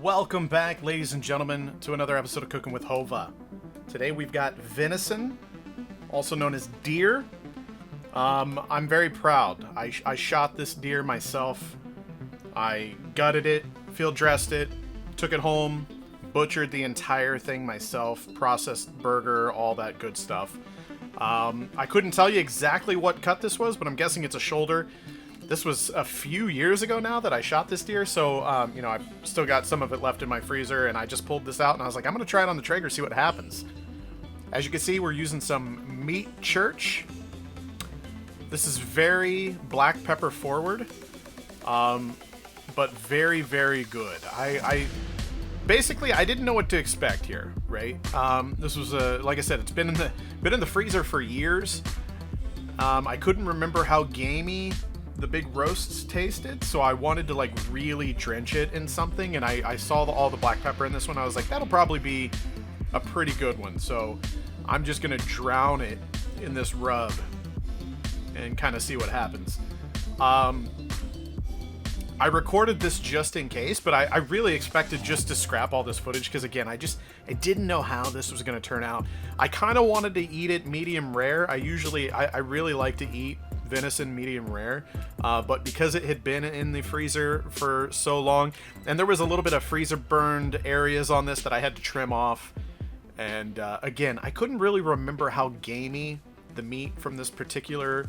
Welcome back, ladies and gentlemen, to another episode of Cooking with Hova. Today we've got venison, also known as deer. I'm very proud. I shot this deer myself. I gutted it, field dressed it, took it home, butchered the entire thing myself, processed burger, all that good stuff. I couldn't tell you exactly what cut this was, but I'm guessing it's a shoulder. This was a few years ago now that I shot this deer, so, I've still got some of it left in my freezer, and I just pulled this out, and I was like, I'm going to try it on the Traeger, see what happens. As you can see, we're using some meat church. This is very black pepper forward, but very, very good. Basically, I didn't know what to expect here, right? This was, like I said, it's been in the freezer for years. I couldn't remember how gamey the big roasts tasted, so I wanted to like really drench it in something, and I saw all the black pepper in this one. I was like, that'll probably be a pretty good one, so I'm just gonna drown it in this rub and kind of see what happens. I recorded this just in case, but I really expected just to scrap all this footage because, again, I didn't know how this was going to turn out. I kind of wanted to eat it medium rare. I really like to eat venison medium rare, but because it had been in the freezer for so long, and there was a little bit of freezer burned areas on this that I had to trim off, and again, I couldn't really remember how gamey the meat from this particular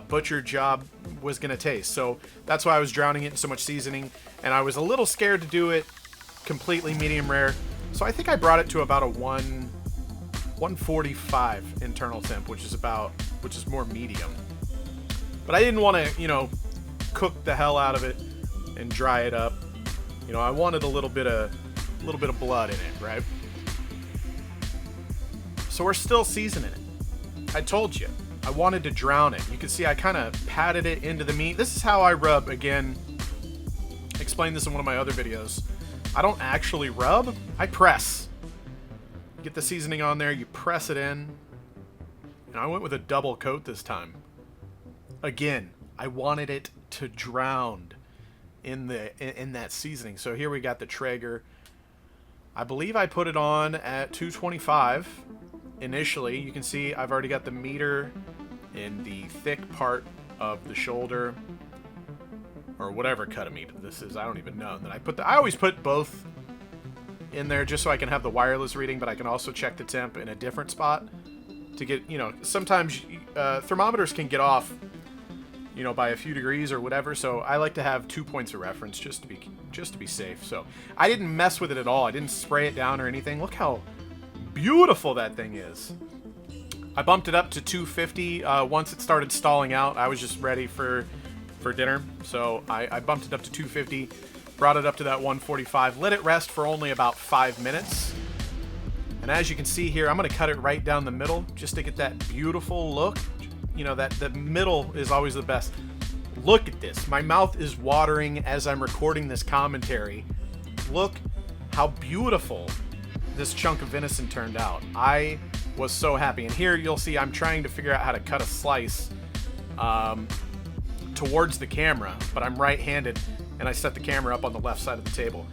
butcher job was gonna taste, so that's why I was drowning it in so much seasoning, and I was a little scared to do it completely medium rare, so I think I brought it to about a 145 internal temp, which is more medium. But I didn't want to, cook the hell out of it and dry it up. I wanted a little bit of blood in it, right? So we're still seasoning it. I told you, I wanted to drown it. You can see I kind of patted it into the meat. This is how I rub. Again, I explained this in one of my other videos. I don't actually rub, I press. Get the seasoning on there, you press it in. And I went with a double coat this time. Again, I wanted it to drown in that seasoning. So here we got the Traeger. I believe I put it on at 225 initially. You can see I've already got the meter in the thick part of the shoulder, or whatever cut of meat this is. I don't even know. And then I always put both in there just so I can have the wireless reading, but I can also check the temp in a different spot to get, sometimes thermometers can get off by a few degrees or whatever, so I like to have 2 points of reference just to be safe. So I didn't mess with it at all. I didn't spray it down or anything. Look how beautiful that thing is. I bumped it up to 250 once it started stalling out. I was just ready for dinner, so I bumped it up to 250, brought it up to that 145, let it rest for only about 5 minutes. And as you can see here, I'm going to cut it right down the middle just to get that beautiful look. That the middle is always the best. Look at this. My mouth is watering as I'm recording this commentary. Look how beautiful this chunk of venison turned out. I was so happy. And here you'll see I'm trying to figure out how to cut a slice towards the camera, but I'm right-handed, and I set the camera up on the left side of the table.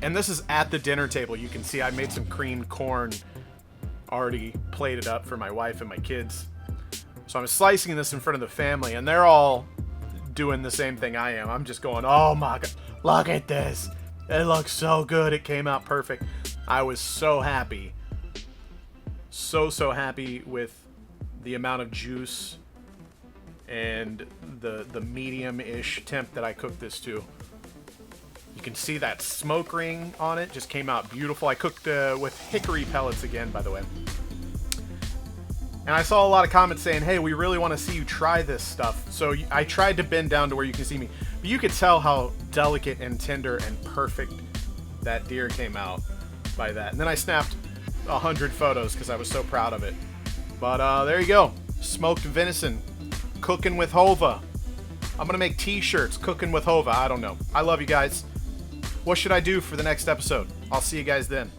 And this is at the dinner table. You can see I made some creamed corn already plated up for my wife and my kids. So I'm slicing this in front of the family, and they're all doing the same thing I am. I'm just going, oh my God, look at this. It looks so good. It came out perfect. I was so happy. So happy with the amount of juice and the medium-ish temp that I cooked this to. You can see that smoke ring on it. Just came out beautiful. I cooked with hickory pellets again, by the way. And I saw a lot of comments saying, hey, we really want to see you try this stuff. So I tried to bend down to where you can see me. But you could tell how delicate and tender and perfect that deer came out by that. And then I snapped 100 photos because I was so proud of it. But there you go. Smoked venison. Cooking with Hova. I'm going to make t-shirts. Cooking with Hova. I don't know. I love you guys. What should I do for the next episode? I'll see you guys then.